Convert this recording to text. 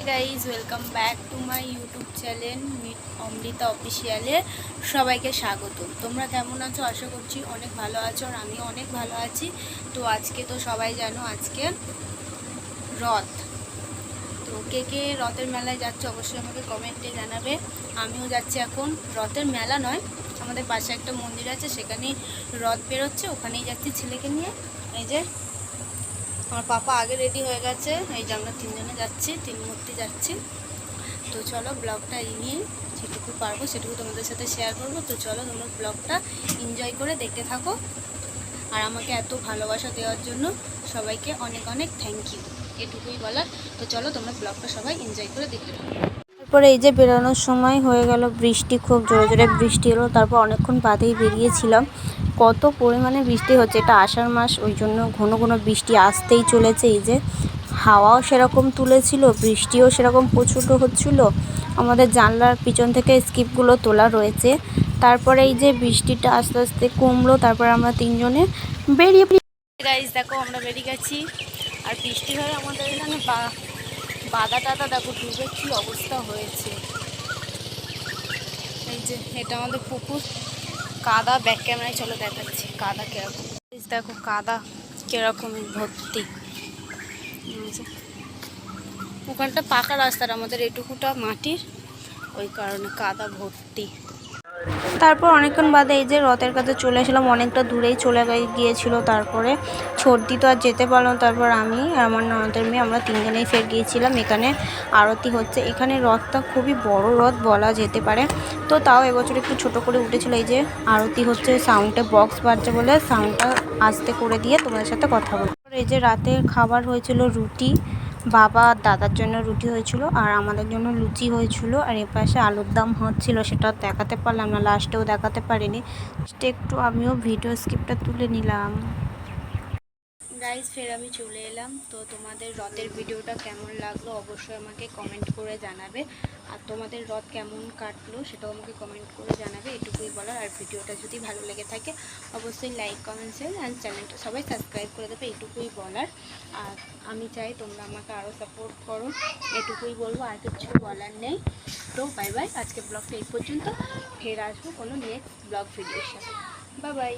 Guys welcome back to my YouTube channel Amrita অফিসিয়ালে সবাইকে স্বাগত। তোমরা কেমন আছো? আশা করছি অনেক ভালো আছো, আর আমিও অনেক ভালো আছি। তো আজকে তো সবাই জানো আজকে রথ। তো কে কে রথের মেলায় যাচ্ছে অবশ্যই আমাকে কমেন্টে জানাবে। আমিও যাচ্ছি এখন। রথের মেলা নয়, আমাদের পাশে একটা মন্দির আছে, সেখানেই রথ বেরোচ্ছে, ওখানেই যাচ্ছি ছেলেকে নিয়ে। এই যে আমার পাপা আগে রেডি হয়ে গেছে, এই যে আমরা তিনজনে যাচ্ছি, তিন মূর্তি যাচ্ছি। তো চলো ব্লগটা নিয়ে যেটুকু পারবো সেটুকু তোমাদের সাথে শেয়ার করবো। তো চলো তোমরা ব্লগটা এনজয় করে দেখতে থাকো, আর আমাকে এত ভালোবাসা দেওয়ার জন্য সবাইকে অনেক অনেক থ্যাংক ইউ, এটুকুই বলার। তো চলো তোমরা ব্লগটা সবাই এনজয় করে দেখতে থাকো। তারপরে এই যে বেরোনোর সময় হয়ে গেল বৃষ্টি, খুব জোরে জোরে বৃষ্টি এলো। তারপর অনেকক্ষণ বাদেই বেরিয়েছিলাম। কত পরিমাণে বৃষ্টি হচ্ছে, এটা আষাঢ় মাস, ওই জন্য ঘন ঘন বৃষ্টি আসতেই চলেছে। এই যে হাওয়াও সেরকম তুলেছিল, বৃষ্টিও সেরকম প্রচুর হচ্ছিল। আমাদের জানলার পিছন থেকে স্কিপগুলো তোলা রয়েছে। তারপরে এই যে বৃষ্টিটা আস্তে আস্তে কমলো, তারপরে আমরা তিনজনে বেরিয়ে গাইজ দেখো আমরা বেরিয়ে গেছি। আর বৃষ্টি হয়ে আমাদের এখানে বাদা টাদা দেখো ডুবে কি অবস্থা হয়েছে। এই যে এটা আমাদের পুকুর, কাদা ব্যাক ক্যামেরায় চলো দেখাচ্ছি কাদা কিরকম। দেখো কাদা কিরকম ভর্তি। ওখানটা পাকা রাস্তার, আমাদের এটুকুটা মাটির, ওই কারণে কাদা ভর্তি। তারপর অনেকক্ষণ বাদে এই যে রথের কাছে চলে এসলাম, অনেকটা দূরেই চলে গিয়েছিল। তারপরে সর্দি তো আর যেতে পারলাম। তারপর আমি আর আমার ননদের মেয়ে আমরা তিনজনেই ফের গিয়েছিলাম। এখানে আরতি হচ্ছে, এখানে রথটা খুবই বড় রথ বলা যেতে পারে। তো তাও এবছর একটু ছোট করে উঠেছিল। এই যে আরতি হচ্ছে, সাউন্ডে বক্স বাজছে বলে সাউন্ডটা আস্তে করে দিয়ে তোমাদের সাথে কথা বলবো। এই যে রাতের খাবার হয়েছিল রুটি, বাবা আর দাদার জন্য রুটি হয়েছিল, আর আমাদের জন্য লুচি হয়েছিল। আর এপাশে আলুর দম হচ্ছিল, সেটা দেখাতে পারলাম না, লাস্টেও দেখাতে পারিনি। একটু আমিও ভিডিও স্ক্রিপ্টটা তুলে নিলাম। গাইজ ফের আমি চলে এলাম। তো তোমাদের রথের ভিডিওটা কেমন লাগলো অবশ্যই আমাকে কমেন্ট করে জানাবে, আর তোমাদের রথ কেমন কাটলো সেটাও আমাকে কমেন্ট করে জানাবে, এটুকুই বলার। আর ভিডিওটা যদি ভালো লেগে থাকে অবশ্যই লাইক কমেন্ট শেয়ার অ্যান্ড চ্যানেলটা সবাই সাবস্ক্রাইব করে দেবে, এটুকুই বলার। আর আমি চাই তোমরা আমাকে আরও সাপোর্ট করো, এটুকুই বলবো, আর কিছু বলার নেই। তো বাই বাই, আজকে ব্লগটা এই পর্যন্ত, ফের আসবো কোনো নেক্সট ব্লগ ভিডিওর সাথে। Bye bye.